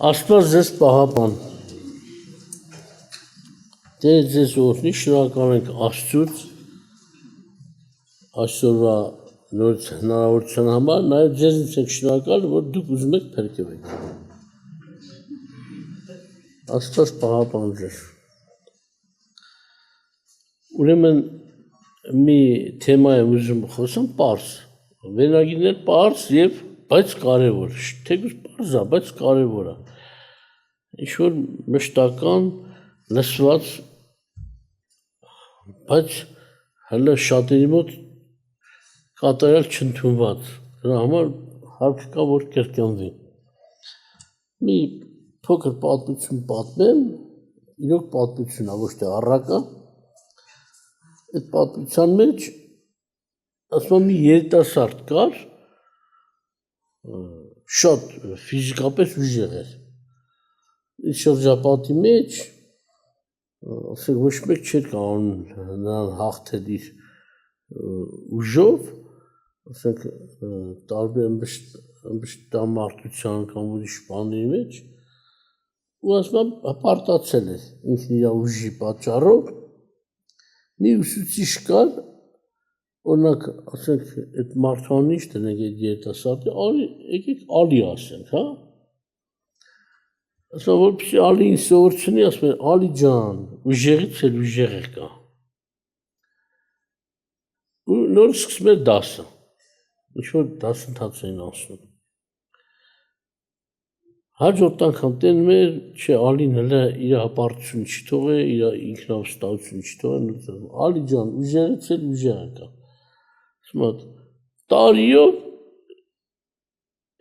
Աստված ձեզ պահապան, Տեր ձեզ օրհնի, շնորհակալ ենք Աստծուց այսօրվա նոր հնարավորության համար, նաև ձեզնից ենք շնորհակալ, որ դուք ուզում եք փրկվեք։ Աստված պահապան ձեզ։ Ուրեմն մի թեմա եմ ուզում խոսեմ, պարզ, վերնագիրներ պարզ եւ բայց կարևոր, թեկուզ պարզ է, բայց կարևոր է։ Ինչ-որ մշտական լսված, բայց հələ շատերի մոտ կատարյալ չընդունված, դրա համար հարկ կա, որ կրկնվի։ Մի փոքր պատմություն պատմեմ, իրոք պատմություն է, ոչ թե առակա։ Այդ պատմության մեջ ասում մի երիտասարդ կար, շատ ֆիզիկապես ուժեղ էր։ Իր շրջապատի մեջ, ասենք ոչ մեկ չէր կարող նրան հաղթել իր ուժով, ասենք տարբեր ըմբշտամարտության կամ ուրիշ բաների մեջ, ու ասում հպարտացել էր ինքն իր ուժի պատճառով։ Մի ուսուցիչ կար, օրինակ, ասենք, այդ մարդուն ինչ տնենք այդ երիտասարդը, եկեք ալի ասենք, հա։ Ասում որպեսզի ալին սովորցնի, ասում են, ալի ջան, ուժեղից էլ ուժեղ կա։ Ու նոր սկսում էր դասը, ինչ-որ դասընթաց էին անցնում։ Հաջորդ անգամ տենում էր, չէ, ալին հələ իր հպարտությունը չի թողել, իր ինքնավստահությունը չի թողել, ալի ջան, ուժեղից էլ ուժեղ կա։ Ասում տարիով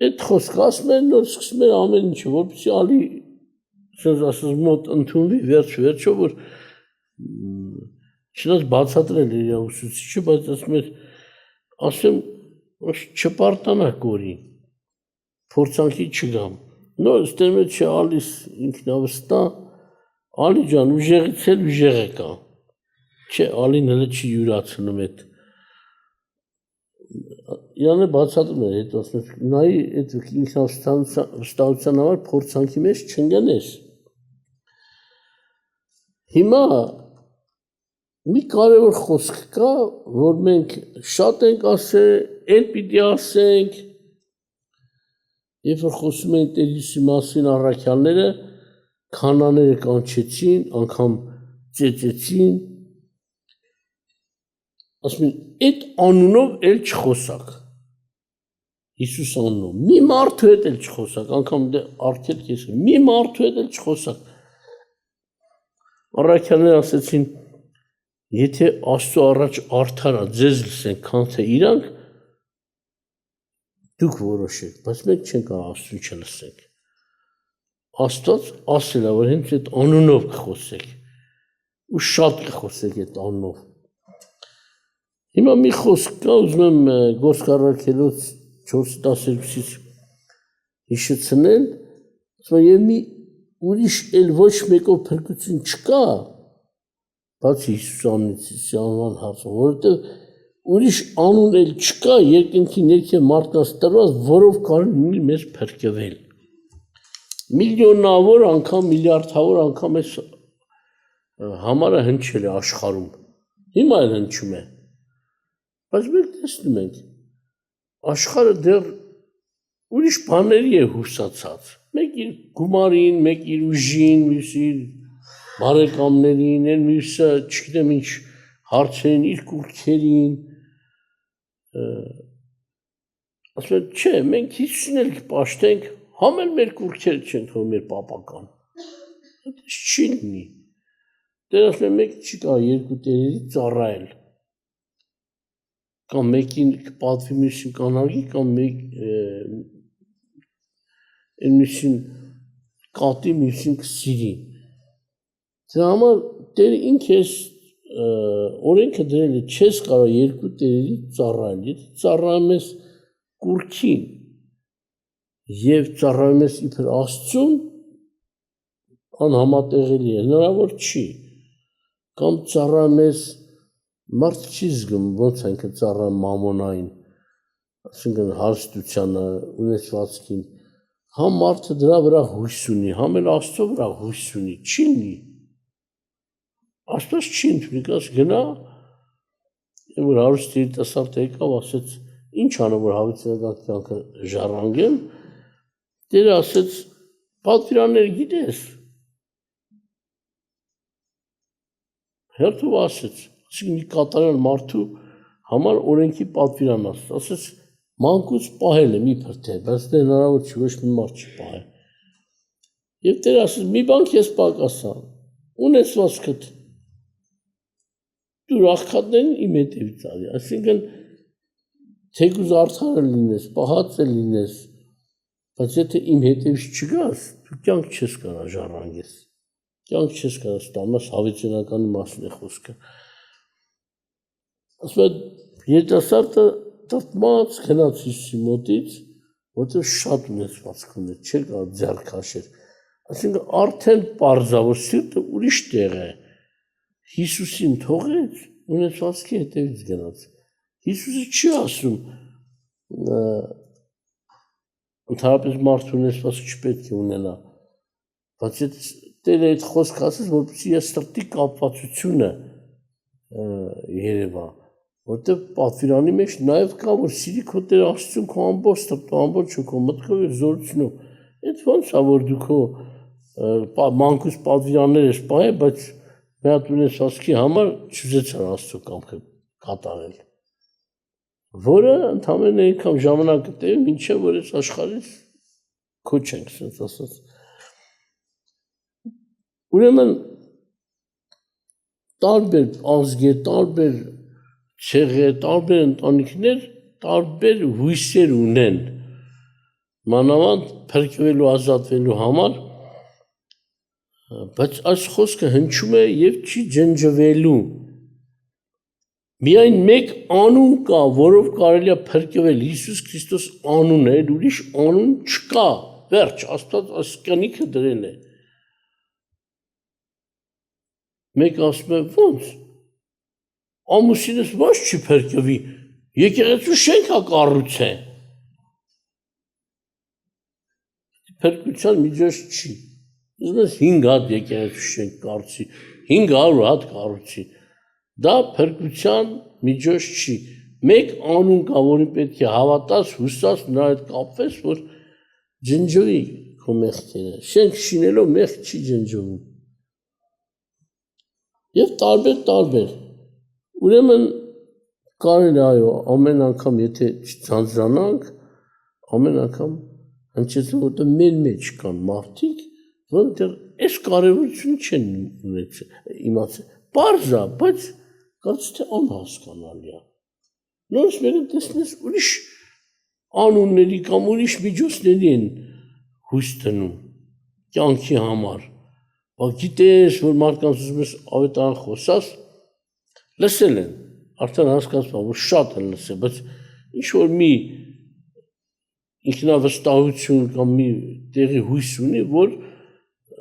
այդ խոսքը ասում են, նոր սկսում էր ամեն ինչը, որպեսզի ալի ասած մոտ ընդունվի, վերջո, որ չնայած բացատրել իր ուսուցիչը, բայց ասում էր, ասեմ, չպարտանա կորի, փորձանքի չգամ։ Նոր ստերում է չէ ալիս ինքնավստահ, ալի ջան, ուժեղից էլ ուժեղ կա։ Չէ, ալին հələ չի յուրացնում այդ։ Իրանը բացատրում էր, հետո ասում էր, նայի այդ ինքնավստահության համար փորձանքի մեջ չընկնես։ Հիմա մի կարևոր խոսք կա, որ մենք շատ ենք ասել, էլ պիտի ասենք, երբ որ խոսում են Տեր Հիսուսի մասին առաքյալները, քանաները կանչեցին, անգամ ծեծեցին, ասում են, այդ անունով էլ չխոսակ, Հիսուս անունով, մի մարդու հետ էլ չխոսակ, անգամ արգելք ես, մի մարդու հետ էլ չխոսակ։ Առաքյալները ասեցին, եթե Աստծո առաջ արդարա ձեզ լսենք, քան թե իրանք, դուք որոշեք, բայց մենք չենք կարող Աստծուն չլսենք։ Աստված ասել է, որ հենց այդ անունով կխոսեք, ու շատ կխոսեք այդ անունով։ Հիմա մի խոսք կա, ուզում եմ Գործք Առաքելոց 4:12-ից հիշեցնել, ասում եմ, մի ուրիշ էլ ոչ մեկով փրկություն չկա, բացի Հիսուս անունից, հարցը, որովհետև ուրիշ անուն էլ չկա երկնքի ներքև մարդկանց տրված, որով կարող լինի մեզ փրկվել։ Միլիոնավոր անգամ, միլիարդավոր անգամ այս համարը հնչել է աշխարհում։ Հիմա էլ հնչում է։ Բայց մենք տեսնում ենք, աշխարհը դեռ ուրիշ բաների է հուսացած։ Մեկ իր գումարին, մեկ իր ուժին, մյուս իր բարեկամներին, մյուսը չգիտեմ ինչ հարցերին, իր կուռքերին։ Ասում են, չէ, մենք Հիսուսին էլ կպաշտենք, համ էլ մեր կուռքերը չեն թողում մեր պապական։ Այդպես չի լինի։ Տեր ասում է, մեկ չի կարող երկու տերերի ծառայել։ Կամ մեկին կպատվի, մյուսին կանարգի, կամ մյուսին կատի, մյուսին կսիրի։ Դրա համար Տերը ինքը օրենքը դրել է, չես կարող երկու տերերի ծառայել։ Եթե ծառայում ես կուռքին եւ ծառայում ես իբր Աստծուն, անհամատեղելի է, հնարավոր չի։ Կամ ծառայում ես մարդ չի զգում, ոնց ինքը ծառայում մամոնային, այսինքն հարստությանը, ունեցվածքին, Համ մարդը դրա վրա հույս ունի, համ էլ Աստծո վրա հույս ունի, չի ունի։ Աստված չի ընդունի, կաս գնա, որ հարուստ երիտասարդ եկավ, ասեց, ինչ անեմ, որ հավիտենական կյանքը ժառանգեմ, Տերը ասեց, պատվիրաններ գիտես։ Հերթով ասեց, մի կատարյալ մարդու համար օրենքի պատվիրան ասեց, մանկուց պահել եմ իբր թե, բայց դե հնարավոր չի, ոչ մի մարդ չի պահել։ Եվ Տերը ասեց, մի բան քեզ պակասա, ունեցվածքդ դու աղքատներին իմ հետևից արի, այսինքն թեկուզ արդար լինես, պահած լինես, բայց եթե իմ հետևից չգաս, դու կյանք չես կարա ժառանգես, կյանք չես կարա ստանաս, հավիտենականի մասին է խոսքը։ Ասում է, երիտասարդը տրտմած գնաց Հիսուսի մոտից, որտեղ շատ ունեցվածք ուներ, չէր կարող ձեռք քաշել։ Այսինքն արդեն պարզա, որ սիրտը ուրիշ տեղ է։ Հիսուսին թողեց, ունեցվածքի հետևից գնաց։ Հիսուսը չի ասում, ընդհանրապես մարդ ունեցվածք չպետք է ունենա, բայց Տերը այդ խոսքը ասեց, որպեսզի ես սրտի կապվածությունը երևա, որտեղ պատվիրանի մեջ նաև կա, որ սիրի քո Տեր Աստծուն քո ամբողջ սրտով, ամբողջ հոգով, մտքով եւ զորությունով։ Այդ ոնց է, որ դու քո մանկուց պատվիրաններ ես պահել, բայց մի հատ ունեցվածքի համար չուզեցան Աստծո կամքը կատարել, որը ընդհանրապես այնքան ժամանակ կտևի, մինչև որ այս աշխարհից քոչենք, ասենց ասած։ Ուրեմն տարբեր ազգեր, տարբեր ցեղեր, տարբեր ընտանիքներ, տարբեր հույսեր ունեն, մանավանդ փրկվելու, ազատվելու համար, բայց այս խոսքը հնչում է եւ չի ջնջվելու։ Միայն մեկ անուն կա, որով կարելի է փրկվել, Հիսուս Քրիստոս անունն է, ուրիշ անուն չկա, վերջ, Աստված այս կնիքը դրել է։ Մեկ ասում է, ոնց, ամուսինս ոչ չի փրկվի, եկեղեցու շենքա կառուցե։ Փրկության միջոց չի։ Ուզում ես 5 հատ եկեղեցու շենք կառուցի, 500 հատ կառուցի։ Դա փրկության միջոց չի։ Մեկ անուն կա, որին պետք է հավատաս, հուսաս, նրա հետ կապվես, որ ջնջվի քո մեղքերը։ Շենք շինելով մեղք չի ջնջվում։ Եվ տարբեր։ Ուրեմն կարելի այո, ամեն անգամ եթե չձանձրանանք, ամեն անգամ հնչեցնում, որտեղ մեր մեջ կան մարդիկ, որոնք այս կարևորությունը չեն իմացել։ Պարզ է, բայց կարծես թե անհասկանալի է։ Նորից մեկը տեսնես ուրիշ անունների կամ ուրիշ միջոցների են հույս դնում կյանքի համար։ Բայց գիտես, որ մարդկանց ուզում ես ավետարան խոսած, լսել են, արդեն հասկացա, որ շատ են լսել, բայց ինչ որ մի ինքնավստահություն կամ մի տեղի հույս ունի, որ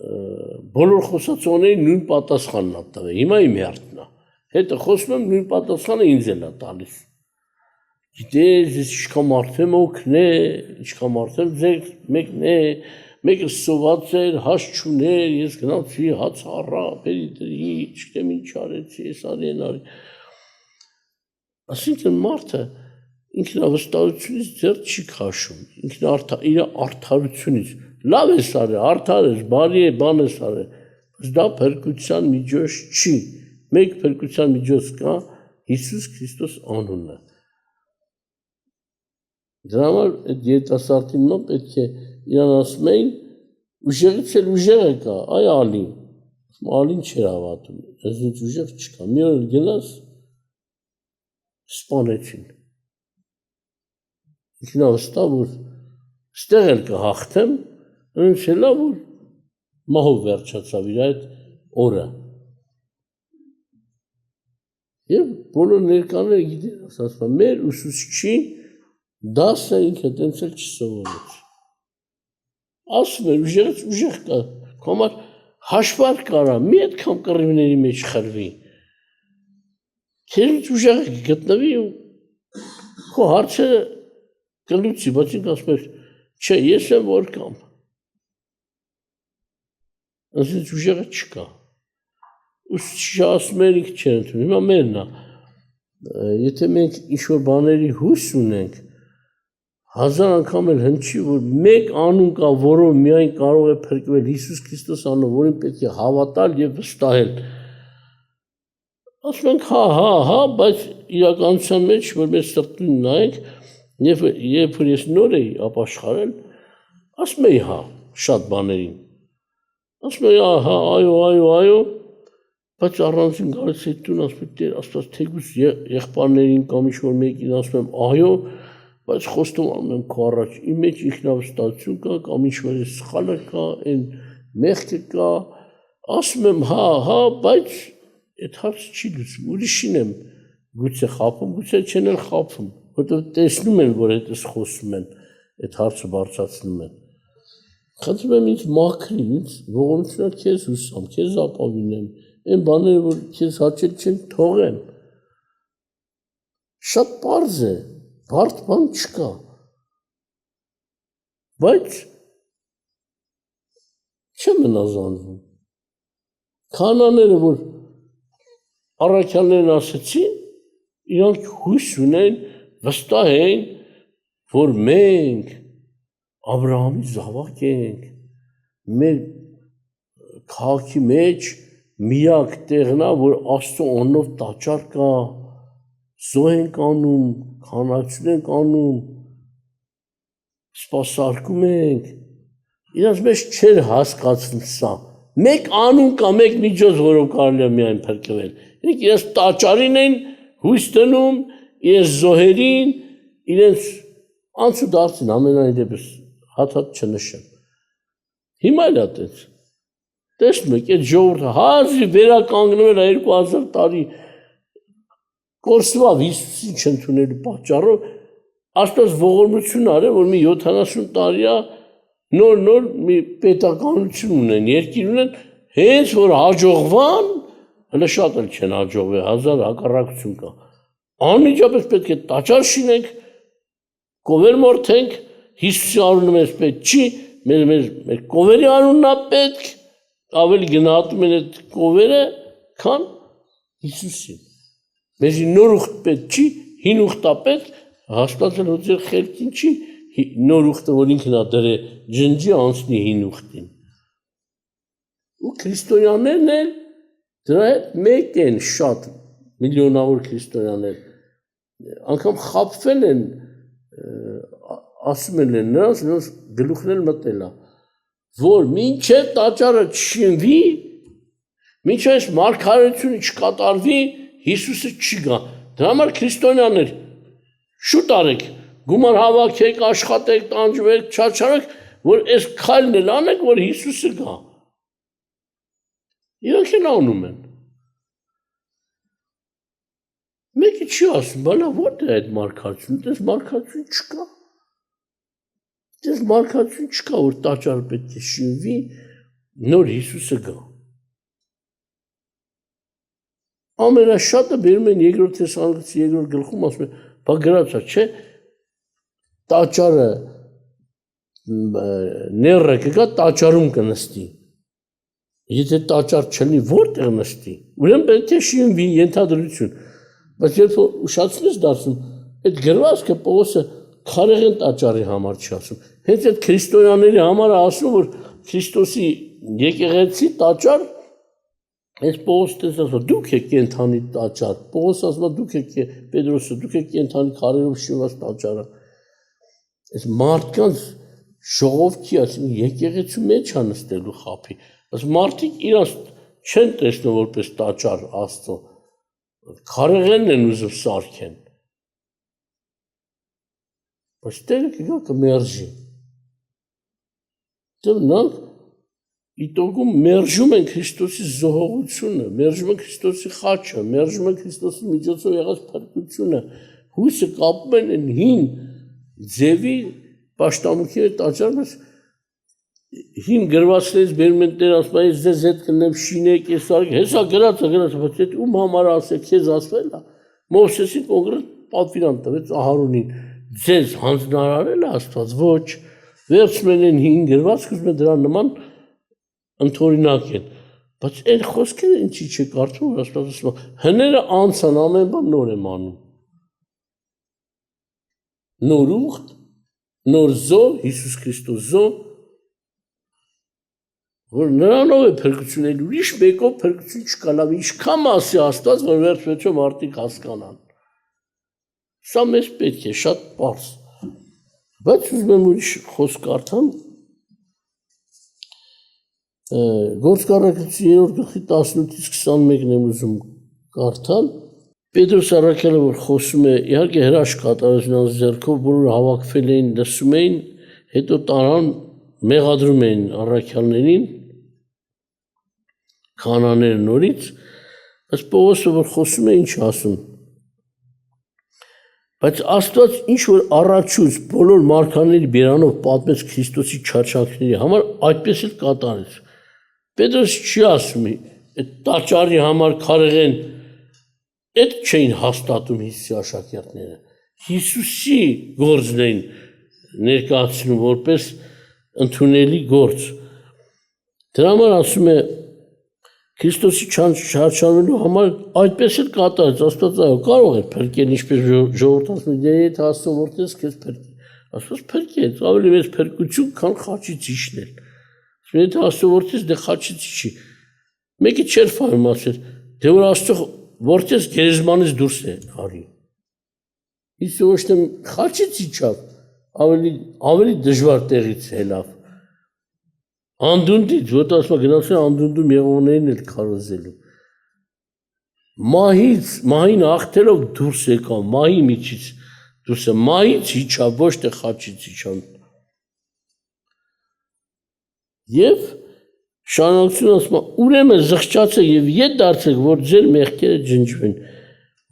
բոլոր խոսացողների նույն պատասխանն է տվել։ Հիմա իմ հերթն է։ Հետը խոսում եմ, նույն պատասխանը ինձ էլ է տալիս։ Գիտես, ես ինչքան մարդ եմ օգնել, ինչքան մարդ եմ ձեր մեկն է, մեկը սոված էր, հաց չուներ, ես գնացի հաց առա, բերի դրի, չգիտեմ ինչ արեցի, ես արի են արի։ Այսինքն մարդը ինքնավստահությունից ձեռ չի քաշում, իր արդարությունից։ Լավ ես արել, արդար ես, բարի է, բան ես արել, բայց դա փրկության միջոց չի։ Մեկ փրկության միջոց կա, Հիսուս Քրիստոս անունն է։ Դրա համար այդ երիտասարդին մոտ պետք է իրան ասում էին, ուժեղից էլ ուժեղը կա, այ Ալին։ Ալին չէր հավատում, այսինքն ուժեղ չկա։ Մի օր գնաց սպանեցին։ Ինքնավստահ որ ստեղ էլ կհաղթեմ, ինձ էլա որ մահով վերջացավ իր այդ օրը։ Եվ բոլոր ներկաները գիտեն, ասում են, մեր ուսուցչի դասը ինքը տենց էլ չսովորեց։ Ասում էր, ուժեղից ուժեղ կա, քո համար հաշվարկ կարա, մի այդքան կռիվների մեջ խրվի։ Քեզից ուժեղ գտնվի ու քո հարցերը կլուծի, բայց ինքը ասում էր, Չէ, ես եմ որ կամ։ Ասենց ուժեղը չկա։ Ուսուցիչ ասում են ինքը չեն ընդունում։ Հիմա մերն է։ Եթե մենք ինչ-որ բաների հույս ունենք, 1000 անգամ էլ հնչի, որ մեկ անուն կա, որով միայն կարող է փրկվել Հիսուս Քրիստոս անունով, որին պետք է հավատալ եւ վստահել։ Ասում ենք հա, բայց իրականության մեջ, որ մեր սրտին նայենք, երբ որ ես նոր էի ապաշխարել, ասում էի հա շատ բաներին։ Ասում էի հա, այո, բայց առանցին գալիս էի տուն, ասում եմ Տեր Աստված, թեկուզ եղբայրներին կամ ինչ-որ մեկին ասում եմ այո, բայց խոստովանում եմ քո առաջ, իմ մեջ ինքնավստահություն կա կամ ինչ-որ սխալը կա, այն մեղքը կա, ասում եմ հա, բայց այդ հարցը չի լուծում, ուրիշին եմ գուցե խաբում, գուցե չեն էլ խաբում, որտեղ տեսնում են, որ այդպես խոսում են, այդ հարցը բարձրացնում են։ Խնդրում եմ ինձ մաքրի, ինձ ողորմությունը քեզ հուսամ, քեզ ապավինեմ, այն բաները, որ քեզ հաճել չեն, թողեմ։ Շատ պարզ է, բարդ բան չկա։ Բայց չեմ մնազանդվում։ Քանաները, որ առաքյալներն ասեցին, իրանք հույս ունեն, վստահ են, որ մենք Աբրահամի զավակ ենք, մեր քաղաքի մեջ միակ տեղն է, որ Աստծո անունով տաճար կա, զոհ ենք անում, քանացություն ենք անում, սպասարկում ենք, իրանց մեջ չէր հասկացվում սա, մեկ անուն կա, մեկ միջոց, որով կարելի է միայն փրկվել, իրենք իրենց տաճարին են հույս դնում, իրենց զոհերին, իրենց անցուդարձին ամենայն դեպս հատ չնշեմ։ Հիմա էլ այդպես։ Տեսնում եք, այդ ժողովուրդը հազիվ վերականգնվել է 2000 տարի կորսվավ Հիսուսին չընդունելու պատճառով, Աստված ողորմություն արել, որ մի 70 տարի է նոր մի պետականություն ունեն, երկիր ունեն, հենց որ հաջողվան, հələ շատ էլ չեն հաջողվել, 1000 հակառակություն կա։ Անմիջապես պետք է տաճար շինենք, կովեր մորթենք, Հիսուսի անունը մեզ պետք չի, մեր կովերի անունն է պետք, ավելի գնահատում են այդ կովերը, քան Հիսուսին։ Մեզի նոր ուխտ պետք չի, հին ուխտ է պետք, հաստատել որ ձեր խելքին չի, նոր ուխտը, որ ինքն է դրել, ջնջի անցնի հին ուխտին։ Ու քրիստոնյաներն էլ դրա հետ մեկ են շատ, միլիոնավոր քրիստոնյաներ, անգամ խաբվել են, ասում են նրանց գլուխն էլ մտել է, որ մինչև տաճարը չշինվի, մինչև այս մարգարեությունը չկատարվի, Հիսուսը չի գա։ Դրա համար քրիստոնյաներ շուտ արեք, գումար հավաքեք, աշխատեք, տանջվեք, չարչարեք, որ այս քայլն էլ անեք, որ Հիսուսը գա։ Իրանք էլ անում են։ Մեկը չի ասում, բալա որտե՞ղ է այդ մարգարեությունը, դες մարգարեություն չկա։ Դες մարգարեություն չկա, որ տաճարը պետք է շինվի, նոր Հիսուսը գա։ Ամենաշատը բերում են երկրորդ Թեսաղոնիկացի 2-րդ գլխում ասում են, բա գրած է, չէ, տաճարը նեռը կգա, տաճարում կնստի։ Եթե տաճար չլինի, որտեղ նստի։ Ուրեմն պետք է շինվի ենթադրություն։ Բայց երբ որ ուշացնես դարձում, այդ գրվածքը Պողոսը քարեղեն տաճարի համար չի ասում։ Հենց այդ քրիստոնյաների համար ասում, որ Քրիստոսի եկեղեցի տաճար, այս Պողոսը ասում, դուք եք կենթանի տաճար։ Պողոսը ասում, դուք եք Պետրոսը, դուք եք կենթանի քարերով շինված տաճարը։ Այս մարդկանց ժողովքի ասում, եկեղեցու մեջ է նստելու խափի։ Բայց մարդիկ իրանց չեն տեսնում որպես տաճար Աստծո։ Քարեղենն են ուզում սարքեն։ Բայց Տերը կգա կմերժի։ Նրանք իտոգում մերժում են Քրիստոսի զոհողությունը, մերժում են Քրիստոսի խաչը, մերժում են Քրիստոսի միջոցով եղած փրկությունը, հույսը կապում են հին ձևի պաշտամունքի հետ տաճարը, հին գրվածներից բերում են Տեր ասում, ես ձեզ հետ կնեմ շինեք, ես արեք, հեսա գրած է, բայց այդ ում համար ասեք, քեզ ասվել է, Մովսեսին կոնկրետ պատվիրան տվեց Ահարոնին, ձեզ հանձնարարել է Աստված, ոչ, վերցնել են հին գրվածք, ուզում են դրա նման ընդօրինակեն։ Բայց այն խոսքերը ինչի՞ չի կարդում, որ Աստված ասում է, հները անցան, ամեն բան նոր եմ անում։ Նոր ուխտ, նոր զոհ, Հիսուս Քրիստոս զոհ, որ նրանով է փրկություն, այլ ուրիշ մեկով փրկություն չկա, լավ ինչքան մասի Աստված, որ վերջ-վերջում մարդիկ հասկանան։ Սա մեզ պետք է շատ պարզ։ Բայց ուզում եմ ուրիշ խոսք կարդամ, Գործառաքելություն 3:18-ից 21-ն եմ ուզում կարդալ։ Պետրոս առաքյալը որ խոսում է, իհարկե հրաշք կատարեց նրանց ձեռքով, բոլորը հավաքվել էին, լսում էին, հետո տարան մեղադրում էին առաքյալներին, քահանաները նորից, բայց Պողոսը որ խոսում է, ինչ ասում։ Բայց Աստված ինչ որ առաջուց բոլոր մարգարեների բերանով պատմեց Քրիստոսի չարչարանքների համար, այդպես էլ կատարեց։ Պետրոս չի ասում, այդ տաճարի համար քարեղեն այդ չէին հաստատում Հիսուսի աշակերտները։ Հիսուսի գործն էին ներկայացնում որպես ընդունելի գործ։ Դրա համար ասում է Քրիստոսի չարչարանելու համար այդպես էլ կատարեց, Աստված այո կարող էր փրկել, ինչպես ժողովուրդը ասում է, եթե Աստծո որդին ես քեզ փրկի։ Աստված փրկեց, ավելի մեծ փրկություն, քան խաչից իջնել։ Եթե Աստծո որդին դե խաչից չի։ Մեկը չէր ֆայում ասել, դե որ Աստծո որդին գերեզմանից դուրս է արի։ Իսկ ոչ թե խաչից իջավ, ավելի դժվար տեղից ելավ։ Անդունդից, որտեղ ասում է գնացել անդունդում եղողներին էլ քարոզելու։ Մահին աղթելով դուրս եկավ, մահի միջից դուրս է, մահից իջավ, ոչ թե խաչից իջավ։ Եվ շարունակություն ասում է, ուրեմն զղջացեք եւ ետ դարձեք, որ ձեր մեղքերը ջնջվեն,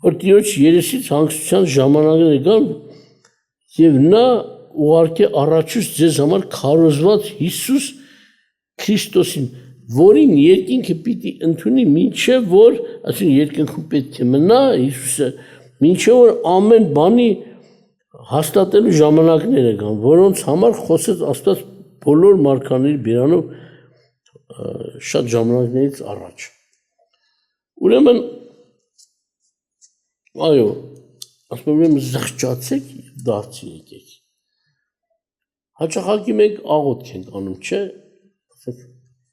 որ Տիրոջ երեսից հանգստության ժամանակները գան եւ նա ուղարկե առաջուց ձեզ համար քարոզված Հիսուս Քրիստոսին, որին երկինքը պիտի ընդունի, մինչև որ, այսինքն երկնքում պետք է մնա Հիսուսը, մինչև որ ամեն բանի հաստատելու ժամանակները գան, որոնց համար խոսեց Աստված բոլոր մարգարեների բերանով շատ ժամանակներից առաջ։ Ուրեմն, այո, ասում եմ, ուրեմն զղջացեք եւ դարձի եկեք։ Հաճախակի մենք աղոթք ենք անում, չէ՞։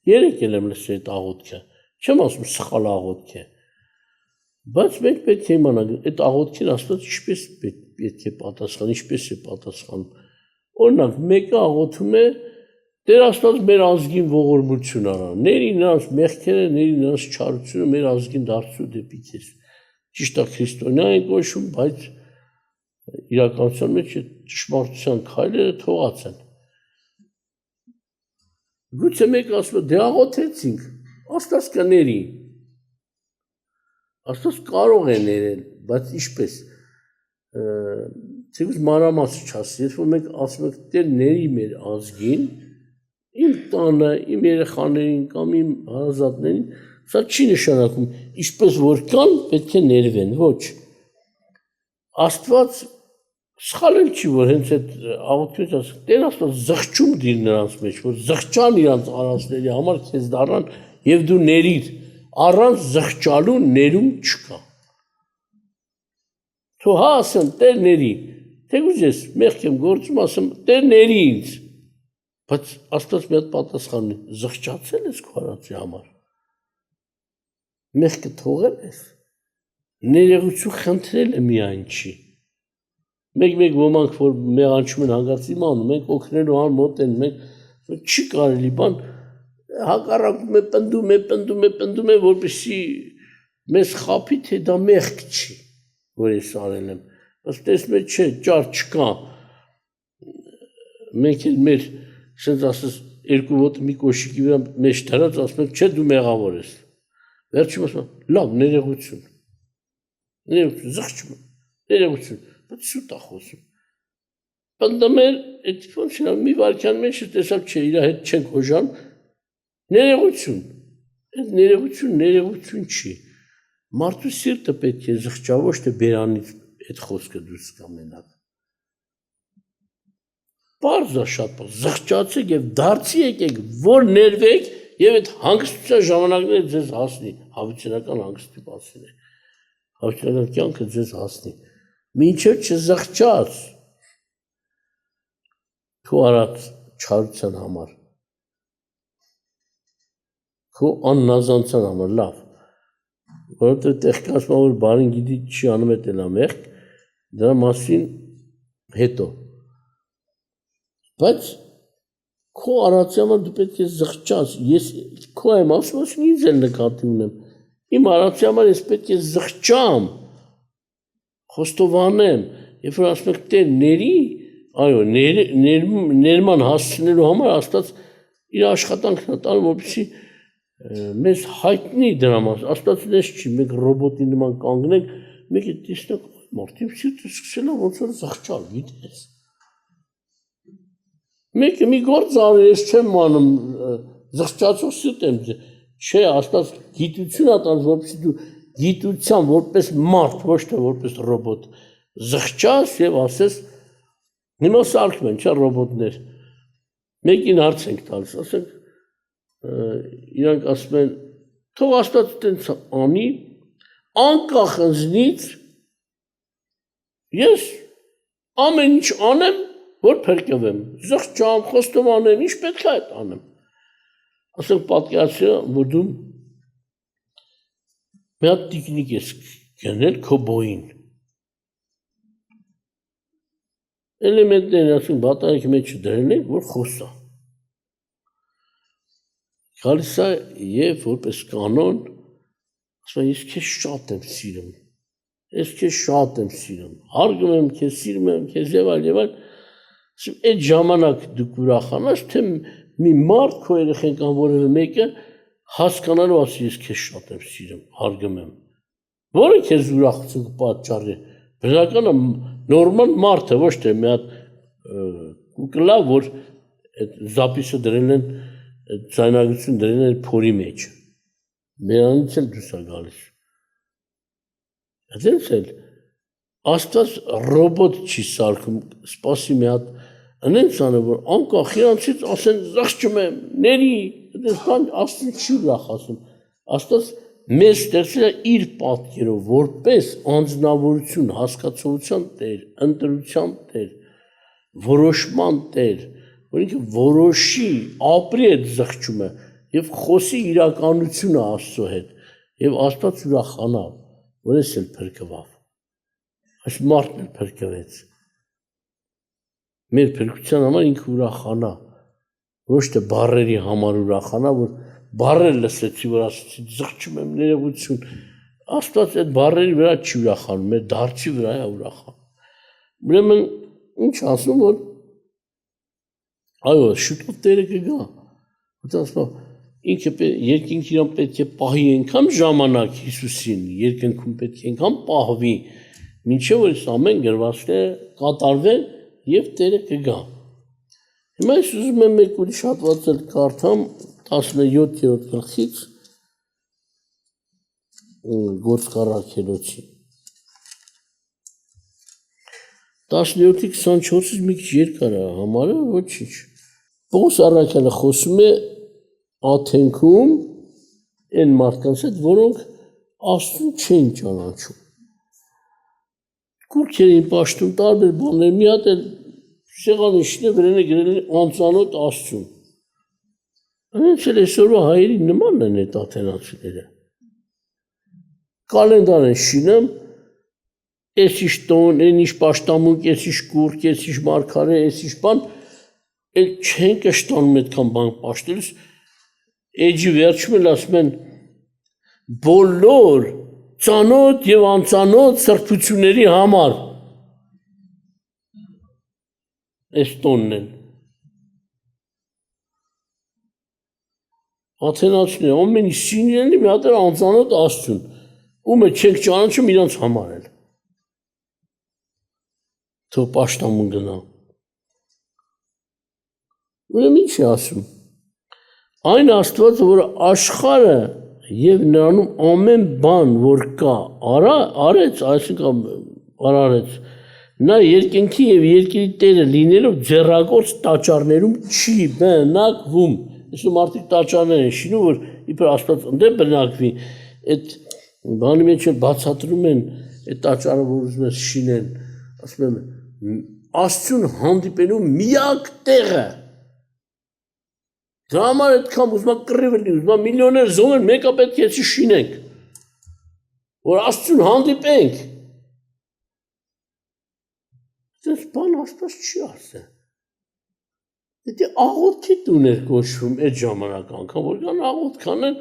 Երեք եմ լսել այդ աղոթքը, չեմ ասում սխալ աղոթք է, բայց մենք պետք է իմանանք այդ աղոթքին Աստված ինչպես պետք է պատասխանի, ինչպես է պատասխանում։ Օրինակ, մեկը աղոթում է, Տեր Աստված մեր ազգին ողորմություն արա, ների նրանց մեղքերը, ների նրանց չարությունը, մեր ազգին դարձու դեպի քեզ։ Ճիշտ է քրիստոնյա են կոչվում, բայց իրականության մեջ ճշմարտության քայլերը թողած են։ Գուցե մեկը ասում է, դե աղոթեցինք, Աստված կների։ Աստված կարող է ներել, բայց ինչպես։ Թեկուզ մանրամասը չասի, երբ որ մենք ասում ենք, Տեր ների մեր ազգին, իմ տանը, իմ երեխաներին կամ իմ հարազատներին, սա չի նշանակում, ինչպես որ կան, պետք է ներվեն, ոչ։ Աստված սխալ էլ չի, որ հենց այդ աղոթքից ասում, Տեր Աստված զղջում դիր նրանց մեջ, որ զղջան իրանց արածների համար քեզ դառնան եւ դու ներիր, առանց զղջալու ներում չկա։ Թո հա ասեմ, Տեր ների, թեկուզ ես մեղք եմ գործում, ասեմ, Տեր ների ինձ, բայց Աստված մի հատ պատասխան ունի, զղջացել ես քո արածի համար։ Մեղքը թողել ես, ներողություն խնդրել է միայն չի։ Մեկ ոմանք, որ մեղանչում են հանգարց իմանում, մենք օգնելու համար մոտ են, մենք չի կարելի բան, հակառակում է, պնդում է, որպեսզի մեզ խաբի, թե դա մեղք չի, որ ես արել եմ։ Բայց տեսնում եք, չէ, ճար չկա։ Մենք էլ մեր, ասենց ասես, երկու ոտը մի կոշիկի վրա մեջ դրած, ասում ենք, չէ, դու մեղավոր ես։ Վերջում ասում, լավ, ներողություն, զղջում, ներողություն, բայց սուտ է խոսում։ Պնդում էր, այդ ոնց է, մի վայրկյան մեջ տեսավ, չէ, իր հետ չենք հոժան, ներողություն, այդ ներողություն չի։ Մարդու սիրտը պետք է զղջա, ոչ թե բերանից այդ խոսքը դուրս կա մենակ։ Պարզ է շատ պարզ, զղջացեք եւ դարձի եկեք, որ ներվեք եւ այդ հանգստության ժամանակները ձեզ հասնի, հավիտենական հանգստի մասին է։ Հավիտենական կյանքը ձեզ հասնի։ Մինչև չզղջաց քո արած չարության համար, քո աննազանցան համար, լավ, որովհետև տեղ ասում որ բարին գիտի չի անում է տելա մեղք, դրա մասին հետո, բայց քո արածի համար դու պետք է զղջաս, ես քո եմ ասում, ասում ինձ էլ նկատի ունեմ, իմ արածի համար ես պետք է զղջամ, խոստովանեմ, երբ որ ասում եք Տեր ների, այո, ներման հասցնելու համար Աստված իր աշխատանքն է տալու, որպեսզի մեզ հայտնի դրա մասին, Աստված դες չի, մենք ռոբոտի նման կանգնենք, մենք է տեսնենք, մարդի սիրտը սկսել է ոնց որ զղջալ, գիտես։ Մեկը մի գործ արի, ես չեմ անում, զղջացող սիրտ եմ, չէ, Աստված գիտություն է տալիս, որպեսզի դու գիտության որպես մարդ, ոչ թե որպես ռոբոտ, զղջաս եւ ասես, հիմա սարքում են, չէ, ռոբոտներ, մեկին հարց ենք տալիս, ասենք, իրանք ասում են, թող Աստված տենց անի, անկախ ինձնից, ես ամեն ինչ անեմ, որ փրկվեմ, զղջամ, խոստովանեմ, ինչ պետք է այդ անեմ։ Ասենք պատկերացրու, որ դու մի հատ տիկնիկ ես գնել քո բոյին։ Էլեմենտներ, ասենք բատարիքի մեջ դրել ենք, որ խոսա։ Գալիս է եւ որպես կանոն, ասում ես քեզ շատ եմ սիրում։ Ես քեզ շատ եմ սիրում։ Հարգում եմ քեզ, սիրում եմ քեզ եւ այլ։ Այդ ժամանակ դուք ուրախանաս, թե մի մարդ քո երեխեն կամ որևէ մեկը հասկանալու ասի ես քեզ շատ եմ սիրում, հարգում եմ։ Որը քեզ ուրախություն պատճառի։ Բնականը նորմալ մարդը, ոչ թե մի հատ կուկլա, որ այդ զապիսը դրել են, ձայնագրություն դրել են փորի մեջ։ Մերանից էլ դուրս է գալիս։ Այդպես էլ Աստված ռոբոտ չի սարքում, սպասի մի հատ Անենց անը, որ անկախ իրանցից ասեն զղջում եմ, ների, այդպես բան Աստված չի ուրախացնում, Աստված մեզ ստեղծել է իր պատկերով, որպես անձնավորություն, հասկացողության Տեր, ընտրության Տեր, որոշման Տեր, որ ինքը որոշի, ապրի այդ զղջումը եւ խոսի իրականությունը Աստծո հետ, եւ Աստված ուրախանա, որ ես էլ փրկվավ, այս մարդն էլ փրկվեց։ Մեր փրկության համար ինքը ուրախանա, ոչ թե բառերի համար ուրախանա, որ բառեր լսեցի, որ ասեցի զղջում եմ ներողություն, Աստված այդ բառերի վրա չի ուրախանում, մեր դարձի վրա է ուրախանում։ Ուրեմն ինչ ասում, որ այո, շուտով Տերը կգա, ասում ինքը երկինք իրան պետք է պահի այնքան ժամանակ Հիսուսին, երկնքում պետք է այնքան պահվի, մինչև որ այս ամեն գրվածները կատարվեն եւ Տերը կգա։ Հիմա ես ուզում եմ մեկ ուրիշ հատված էլ կարդամ 17-րդ գլխից Գործք առաքելոցի 17-ի 24-ից մի քիչ երկար է համարը, ոչինչ։ Պողոս առաքյալը խոսում է Աթենքում այն մարդկանց հետ, որոնք Աստծուն չեն ճանաչում։ Կուրքերին պաշտում տարբեր բաներ, մի հատ էլ սեղանի շինը վրան է գրել անծանոթ Աստծուն։ Այնց էլ այսօրվա հայերի նմանն են այդ աթենացիները։ Կալենդար են շինում, այս իշ տոն, այն իշ պաշտամունք, այս իշ կուրք, այս իշ մարգարե, այս իշ բան, էլ չեն կշտանում այդքան բան պաշտելուց, էջի վերջում էլ ասում են բոլոր ծանոթ եւ անծանոթ սրբությունների համար այս տոնն են։ Աթենացիները ամեն ինչ սինիրելի մի հատ անծանոթ Աստծուն, ումը չենք ճանաչում իրանց համար էլ։ Թող պաշտամուն գնա։ Ուրեմն ինչ է ասում։ Այն Աստվածը, որ աշխարհը եւ նրանում ամեն բան, որ կա, արեց, այսինքն արարեց, Նա երկնքի եւ երկրի Տերը լինելով ձեռագործ տաճարներում չի բնակվում։ Այսօր մարդիկ տաճարներ են շինում, որ իբր Աստված ընդ է բնակվի, այդ բանի մեջ բացատրում են այդ տաճարը, որ ուզում են շինեն, ասում են Աստծուն հանդիպելու միակ տեղը։ Դրա համար այդքան ուզում կռիվ լինի, ուզում միլիոներ զոհեր, մեկը պետք է շինենք, որ Աստծուն հանդիպենք։ Դες բան Աստված չի ասել։ Դա աղոթքի տուներ կոչվում այդ ժամանակ անգամ, որ կան աղոթքան են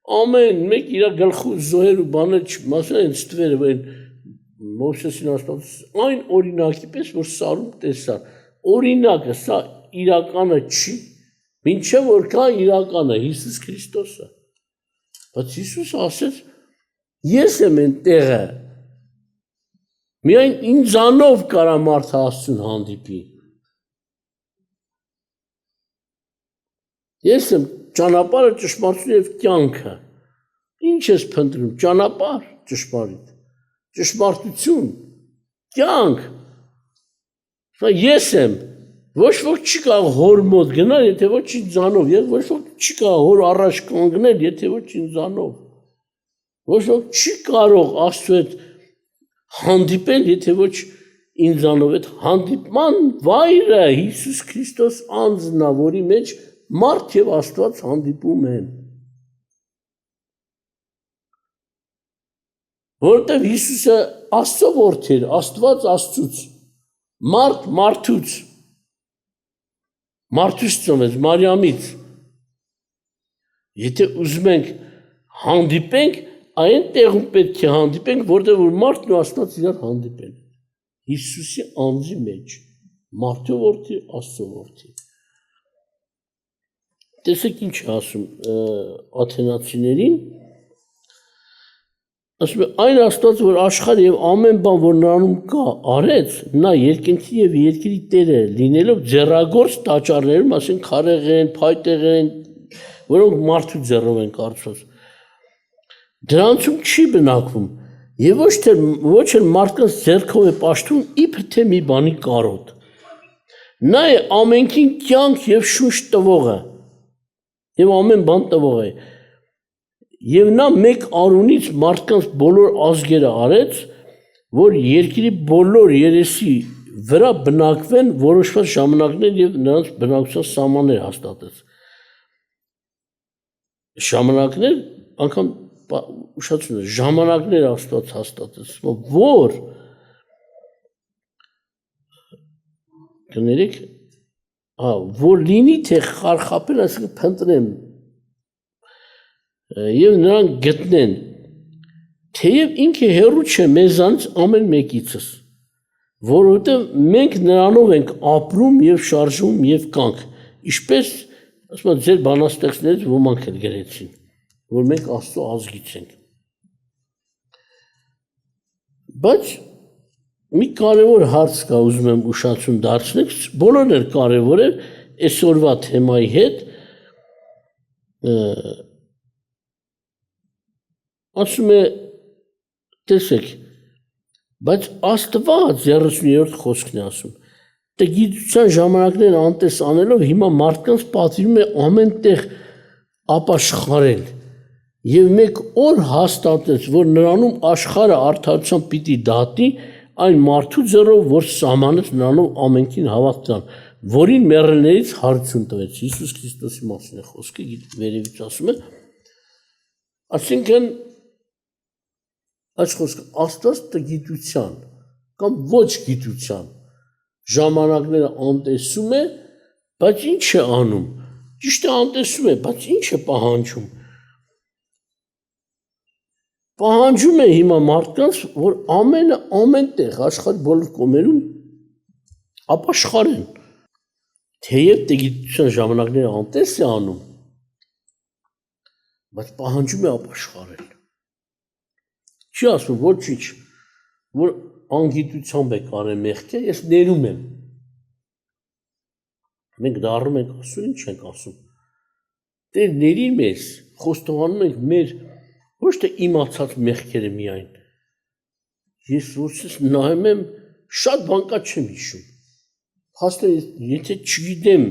ամեն մեկ իր գլխու զոհեր ու բաներ չմասն են ստվերը, որ Մովսեսին Աստված այն օրինակի պես, որ Սարում տեսար, օրինակը սա իրականը չի, մինչև որ կա իրականը Հիսուս Քրիստոսը։ Բայց Հիսուս ասեց, ես եմ այն տեղը, միայն ինձանով կարա մարդը Աստծուն հանդիպի։ Ես եմ ճանապարհը, ճշմարտությունը եւ կյանքը։ Ինչ ես փնտրում, ճանապարհ, ճշմարիտ, ճշմարտություն, կյանք։ Սա ես եմ, ոչ ոք չի կարող հոր մոտ գնալ, եթե ոչ ինձանով, եւ ոչ ոք չի կարող հոր առաջ կանգնել, եթե ոչ ինձանով։ Ոչ ոք չի կարող Աստծու հետ հանդիպել, եթե ոչ ինձանով։ Այդ հանդիպման վայրը Հիսուս Քրիստոս անձն է, որի մեջ մարդ եւ Աստված հանդիպում են։ Որտեւ Հիսուսը Աստծո որդի էր, Աստված Աստծուց, մարդ մարդուց, մարդուց ծնվեց, Մարիամից։ Եթե ուզում ենք հանդիպենք, այն տեղում պետք է հանդիպենք, որտեղ որ մարդն ու Աստված իրար հանդիպեն։ Հիսուսի անձի մեջ, մարդու որդի, Աստծո որդի։ Տեսեք ինչ ասում աթենացիներին, ասում է այն Աստված, որ աշխարհը եւ ամեն բան, որ նրանում կա, արեց, նա երկնքի եւ երկրի Տերը լինելով ձեռագործ տաճարներում, ասեն քարեղ են, փայտեղ են, որոնք մարդու ձեռով են կառուցված։ Դրանցում չի բնակվում եւ ոչ էլ մարդկանց ձեռքով է պաշտում իբր թե մի բանի կարոտ։ Նա է ամենքին կյանք եւ շունչ տվողը եւ ամեն բան տվող է։ Եվ նա մեկ արունից մարդկանց բոլոր ազգերը արեց, որ երկրի բոլոր երեսի վրա բնակվեն որոշված ժամանակներ եւ նրանց բնակության սահմաններ հաստատեց։ Ժամանակներ, անգամ ուշացնում եմ, ժամանակներ Աստված հաստատեց, որ կներեք, որ լինի թե խարխապել, այսինքն փնտրեմ եւ նրան գտնեն, թեև ինքը հեռու չէ մեզանից ամեն մեկիցս, որովհետեւ մենք նրանով ենք ապրում եւ շարժվում եւ կանք, ինչպես ասում եմ ձեր բանաստեղծներից ոմանք էլ գրեցին, որ մենք Աստծո ազգից ենք։ Բայց մի կարևոր հարց կա, ուզում եմ ուշացում դարձնել, բոլորն էլ կարևոր է այսօրվա թեմայի հետ, ասում է, տեսեք, բայց Աստված 30-րդ խոսքն է ասում, գիտության ժամանակները անտես անելով հիմա մարդկանց պատվիրում է ամեն տեղ ապաշխարել եւ մեկ օր հաստատեց, որ նրանում աշխարհը արդարությամբ պիտի դատի այն մարդու ձեռով, որ սահմանեց նրանով ամենքին հավատքան, որին մեռելներից հարություն տվեց։ Հիսուս Քրիստոսի մասին է խոսքը, վերևից ասում է, այսինքն այս խոսքը Աստված գիտության կամ ոչ գիտության ժամանակները անտեսում է, բայց ինչ է անում։ Ճիշտ է անտեսում է, բայց ինչ է պահանջում։ Պահանջում է հիմա մարդկանց, որ ամեն տեղ աշխարհի բոլոր կողմերում ապաշխարեն։ Թեև գիտության ժամանակները անտես է անում, բայց պահանջում է ապաշխարել։ Չի ասում ոչինչ, որ անգիտությամբ է կարել մեղքեր, ես ներում եմ։ Մենք դառնում ենք ասում, ինչ ենք ասում։ Տեր ների մեզ, խոստովանում ենք մեր ոչ թե իմացած մեղքերը միայն։ Ես ոսից նայում եմ շատ բան կա չեմ հիշում։ Փաստորեն, եթե չգիտեմ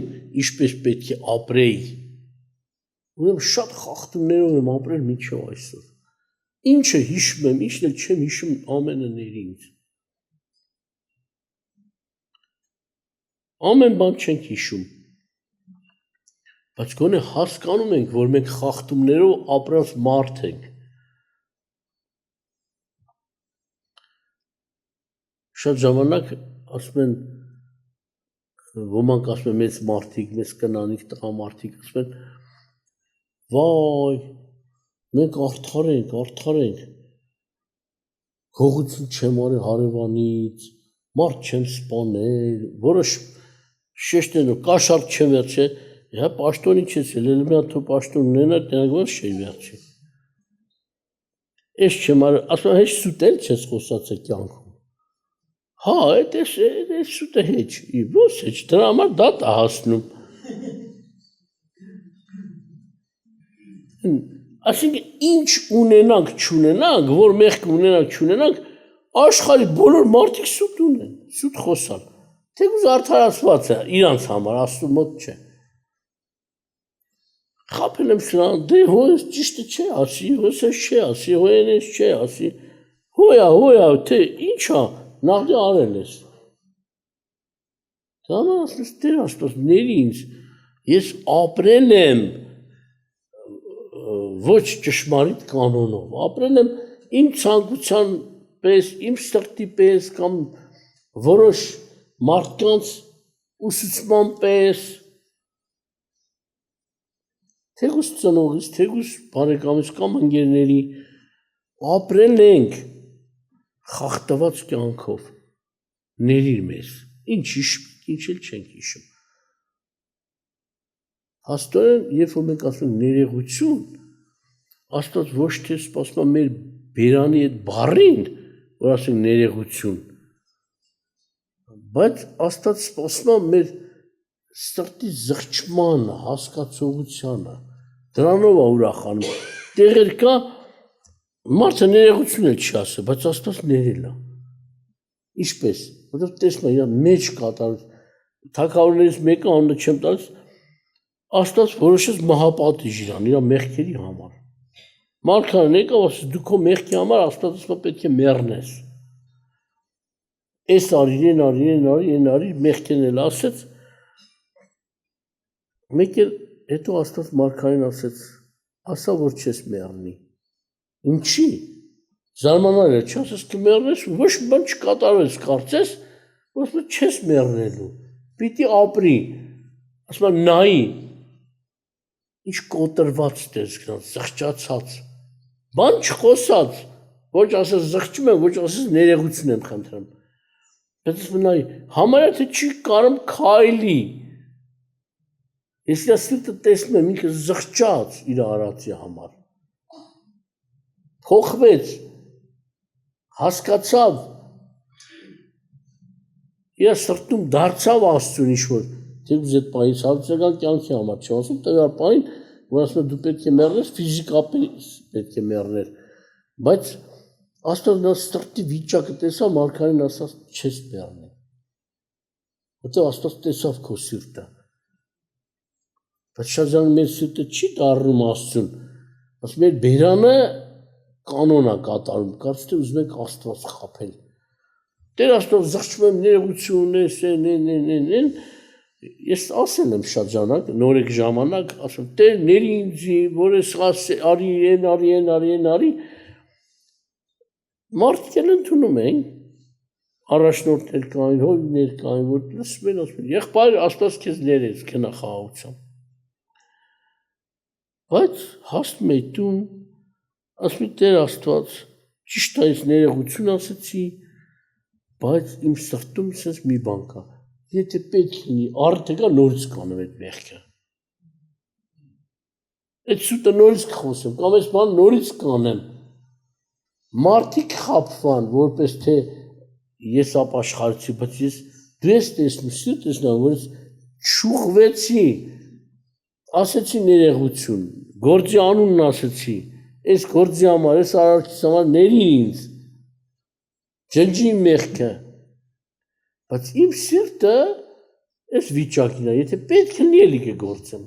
ինչպես պետք է ապրեի, ուրեմն շատ խախտումներով եմ ապրել մինչև այսօր։ Ինչը հիշում եմ, ինչն էլ չեմ հիշում, ամենը ների ինձ։ Ամեն բան չենք հիշում։ Բայց գոնե հասկանում ենք, որ մենք խախտումներով ապրած մարդ ենք։ Շատ ժամանակ ասում են, ոմանք ասում են մեծ մարդիկ, մեծ կնանիկ տղամարդիկ, ասում են, վայ, մենք արդար ենք, գողություն չեմ արել հարևանից, մարդ չեմ սպանել, որոշ շեշտեն ու կաշառք չեմ վերջել, հա պաշտոնի չես ելել, մի հատ պաշտոն ունենա, տնակ ոնց չէի վերջել։ Ես չեմ արել, ասում եմ, հեչ սուտել չես խոսած է կյանքում։ Հա, այդ սուտը հեչ, ո՞ս հեչ, դրա համար դատ է հասնում։ Այսինքն ինչ ունենանք, չունենանք, որ մեղք ունենանք, չունենանք, աշխարհի բոլոր մարդիկ սուտ ունեն, սուտ խոսան։ Թեկուզ արդարացված է իրանց համար, Աստծո մոտ չէ։ Խաբել եմ սրան, դե հոյս ճիշտը չէ ասի, հոյս չէ ասի, հոյենես չէ ասի, հոյա, թե ինչա, նախդի արել ես։ Դա համար ասես Տեր Աստված ների ինձ, ես ապրել եմ ոչ ճշմարիտ կանոնով, ապրել եմ իմ ցանկության պես, իմ սրտի պես կամ որոշ մարդկանց ուսուցման պես, թեկուզ ծնողից, թեկուզ բարեկամից կամ ընկերների ապրել ենք խախտված կյանքով, ներիր մեզ, ինչ հիշում, ինչ էլ չենք հիշում։ Աստորեն, երբ որ մենք ասում ենք ներեգություն, Աստված ոչ թե սպասում է մեր բերանի այդ բառին, որ ասենք ներեգություն, բայց Աստված սպասում է մեր սրտի զղջմանը, հասկացողությանը, դրանով է ուրախանում։ Տեղեր կա, մարդը ներեգություն էլ չի ասել, բայց Աստված ներել է։ Ինչպես, որովհետև տեսնում է, իր մեջ կատարած, թագավորներից մեկը անունը չեմ տալիս, Աստված որոշեց մահապատիժ իրան, իր մեղքերի համար։ Մարգարեն եկավ ասեց, դու քո մեղքի համար Աստված ասում է պետք է մեռնես։ Էս արի, մեղքերն էլ ասեց։ Մեկ էլ հետո Աստված մարգարեն ասեց, ասա որ չես մեռնի։ Ինչի։ Զարմանալ է, չասես կմեռնես, ոչ բան չկատարես, կարծես, որ չես մեռնելու։ Պիտի ապրի։ Ասում է նայի։ Ինչ կոտրված դες գնաց, զղջացած։ Բան չխոսած, ոչ ասես զղջում եմ, ոչ ասես ներեգություն եմ խնդրում։ Բայց նայ, համարյա թե չի կարում քայլի։ Ես իր սիրտը տեսնում եմ ինքը զղջաց իր արածի համար։ Փոխվեց, հասկացավ, իր սրտում դարձավ Աստծուն ինչ-որ, թեկուզ այդ պահից հարցական կյանքի համար չի ասում, տվյալ պահին, որ ասում է դու պետք է մեռնես, ֆիզիկապես պետք է մեռներ, բայց Աստված նա սրտի վիճակը տեսավ, մարգարեն ասաց չես մեռնի, որտեղ Աստված տեսավ քո սիրտը, բայց շատ ժամ մեր սիրտը չի դառնում Աստծուն, ասում մեր բերանը կանոն է կատարում, կարծես թե ուզում ենք Աստված խաբել։ Տեր Աստված զղջում եմ ներողություն, ես ասել եմ շատ ժամանակ, նորեկ ժամանակ, ասում Տեր ների ինձի, որ ես արի, մարդիկ էլ ընդունում են, առաջնորդներ կային, հորիներ կային, որ լսում են, ասում են, եղբայր Աստված քեզ ներեց քնախաղությամբ։ Բայց հասնում էի տուն, ասում եմ Տեր Աստված, ճիշտ է ես ներողություն ասեցի, բայց իմ սրտում sense մի բան կա։ Եթե պետք լինի, արդեն կա նորից կանեմ այդ մեղքը։ Այդ սուտը նորից կխոսեմ, կամ այս բան նորից կանեմ։ Մարդիկ խաբվան, որպես թե ես ապաշխարեցի, բայց դու ես տեսնում, սիրտ տեսնում, որ ես չուղվեցի, ասեցի ներողություն, գործի անունն ասեցի, այս գործի համար, այս արարքից համար ների ինձ, ջնջի մեղքը, Բայց իմ սիրտը այս վիճակին է, եթե պետք է էլի կգործեմ։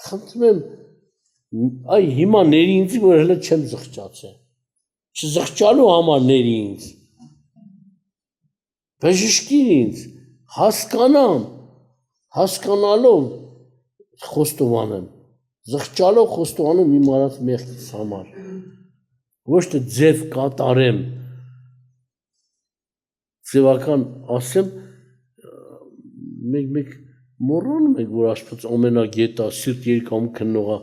Խնդրում եմ, այ հիմա ների ինձ, որ հələ չեմ զղջացել։ Չզղջալու համար ների ինձ։ Բժշկի ինձ, հասկանամ, հասկանալով խոստովանեմ, զղջալով խոստովանում իմ արած մեղքից համար, ոչ թե ձև կատարեմ, ձևական ասեմ, մեկ մոռանում ենք, որ Աստված ամենագետ է, սիրտ երկամ քննող է,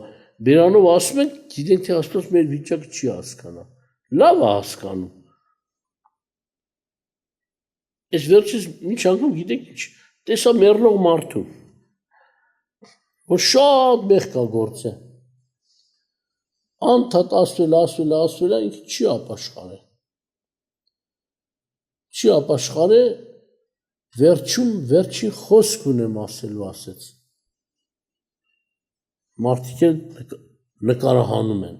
բերանով ասում ենք, գիտենք թե Աստված մեր վիճակը չի հասկանա, լավ է հասկանում։ Այս վերջից ինչ անգամ գիտեք ինչ, տեսա մեռնող մարդու, որ շատ մեղք կա գործը, անդադ ասվել, ինքը չի ապաշխարել, չի ապաշխարել, վերջին խոսք ունեմ ասելու ասեց, մարդիկ էլ նկարահանում են,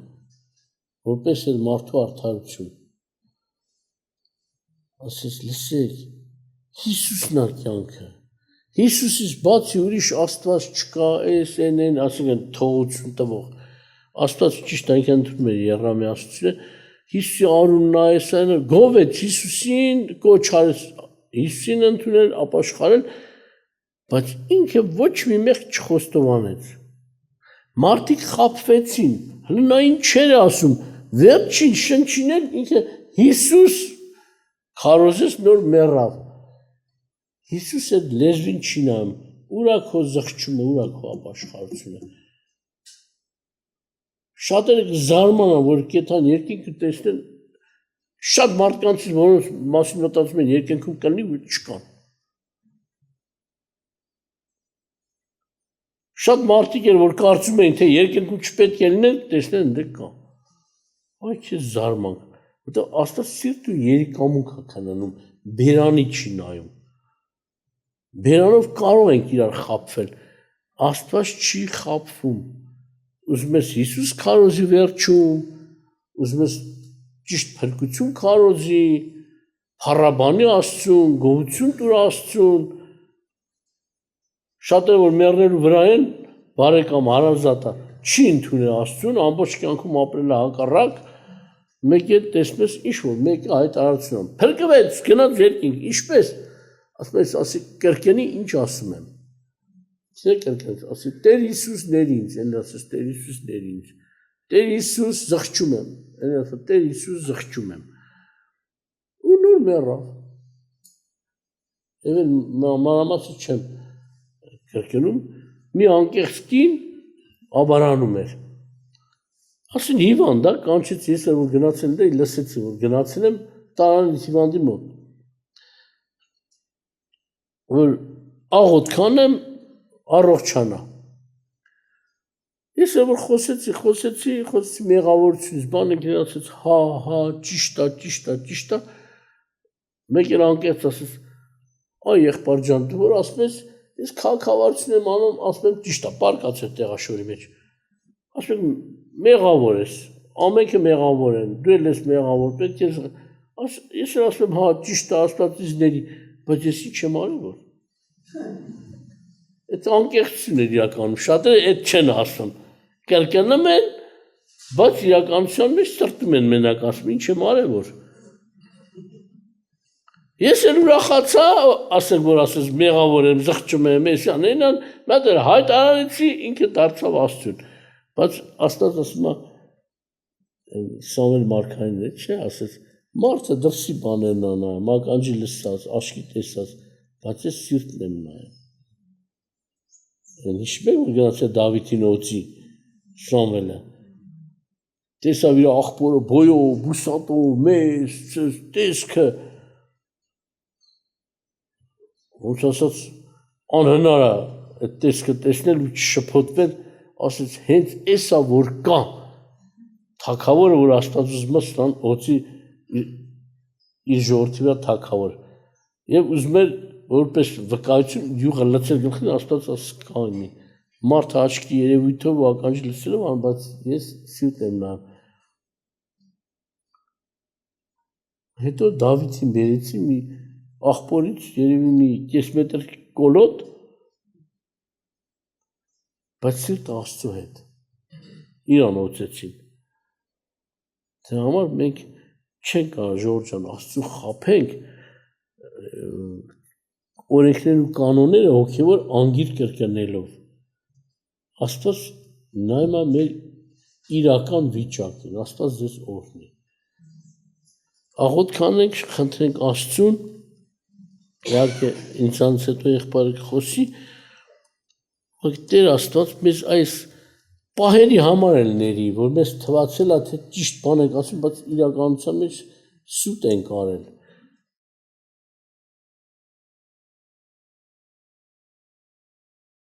որպես էլ մարդու արդարություն, ասեց լսեք, Հիսուսն է կյանքը, Հիսուսից բացի ուրիշ Աստված չկա, են, ասենք թողություն տվող, Աստված ճիշտ այնքան ընդունում է Երամի Աստծությունը, Հիսուսի անունն է, գովեց Հիսուսին, կոչ արեց Հիսուսին ընդունել, ապաշխարել, բայց ինքը ոչ մի մեղք չխոստովանեց։ Մարդիկ խաբվեցին, հլը ինչ էր ասում, վերջին շնչին էլ ինքը Հիսուս քարոզեց նոր մեռավ։ Հիսուս այդ լեզվին չի նայում, ուրա քո զղջումը, ուրա քո ապաշխարությունը։ Շատերը կզարմանան, որ կեթան երկինքը տեսնեն, շատ մարդկանցից, որոնց մասին մտածում են երկինքում կլինի, որ չկան։ Շատ մարդիկ են, որ կարծում են, թե երկինքում չպետք է լինեն, տեսնեն ընդ կա։ Այ քեզ զարմանք, որտեղ Աստված սիրտ ու երիկամունք է քննում, բերանի չի նայում։ Բերանով կարող ենք իրար խաբվել, Աստված չի խաբվում, ուզում ես Հիսուս քարոզի վերջում, ուզում ես ճիշտ փրկություն քարոզի, փառաբանի Աստծուն, գոհություն տուր Աստծուն, շատերը որ մեռնելու վրա են, բարեկամ հարազատը չի ընդունել Աստծուն, ամբողջ կյանքում ապրել է հակառակ, մեկ էլ տեսնես ինչ-որ մեկը հայտարարություն, փրկվեց, գնաց երկինք, ինչպես ասում ես, ասի կրկենի ինչ ասում եմ, չէ կրկենից, ասի Տեր Հիսուս ներ ինձ, են ասես Տեր Հիսուս ներ ինձ, Տեր Հիսուս զղջում եմ, են ասես Տեր Հիսուս զղջում եմ, ու նոր մեռավ, և մանրամասը չեմ կրկնում, մի անկեղծ կին աբարանում էր, ասին հիվանդ, կանչեց ես որ գնացել դե լսեցի, որ գնացել եմ տարանից հիվանդի մոտ, որ աղոտ կանեմ առողջանա։ Ես որ խոսեցի մեղավորությունից, բանը գնացեց, հա, ճիշտ է, մեկ էլ անկեղծ ասեց, այ եղբայր ջան, դու որ ասում ես, ես քաղաքավարություն եմ անում, ասում եմ ճիշտ է, պարկացել տեղաշորի մեջ, ասում եմ մեղավոր ես, ամենքը մեղավոր են, դու էլ ես մեղավոր, պետք է ես ասում եմ, հա, ճիշտ է, Աստված ինձ ների, բայց ես ինչ եմ արել որ։ Այդ անկեղծություն էր իրականում, շատերը այդ չեն ասում, կրկնում են, բայց իրականության մեջ սրտում են մենակ ասում, ինչ եմ արել որ։ Ես էլ ուրախացա, ասենք որ ասես մեղավոր եմ, զղջում եմ, այսան, մատ էլ հայտարարեցի, ինքը դարձավ Աստծուն, բայց Աստված ասում է, Սամվել Մարգարեին չէ, ասեց, մարդը դրսի բաներն է նայում, ականջի լսած, աչքի տեսած, բայց ես սիրտն եմ նայում։ Հիշում եք, որ գնացել Դավիթին օծի Սամվելը, տեսավ իր աղբորը բոյով, բուսատով, մեծ, տեսքը, ոնց ասած անհնար է այդ տեսքը տեսնել ու չշփոթվել, ասեց հենց էսա որ կա թագավորը, որ Աստված ուզում է ստան օծի իր ժողովրդի վրա թագավոր։ Եվ ուզում էր որպես վկայություն յուղը լցել գլխին, Աստված ասաց կանի։ Մարդը աչքի երևույթով ու ականջի լսելով ան, բայց ես սիրտ եմ նայում։ Հետո Դավիթին բերեցի մի աղբորից երևի մի կես մետր կոլոտ, բայց սիրտ Աստծո հետ իրան օծեցին։ Դրա համար մենք չենք կարող Ժողովուրդ ջան Աստծո խաբենք օրենքներն ու կանոնները հոգևոր անգիր կրկնելով։ Աստված նայում է մեր իրական վիճակին, Աստված ձեզ օրհնի։ Աղոթք անենք, խնդրենք Աստծուն, իհարկե ինձանից հետո եղբայրը կխոսի, որ Տեր Աստված մեզ այս պահերի համար էլ ների, որ մեզ թվացել է, թե ճիշտ բան ենք ասում, բայց իրականության մեջ սուտ ենք արել։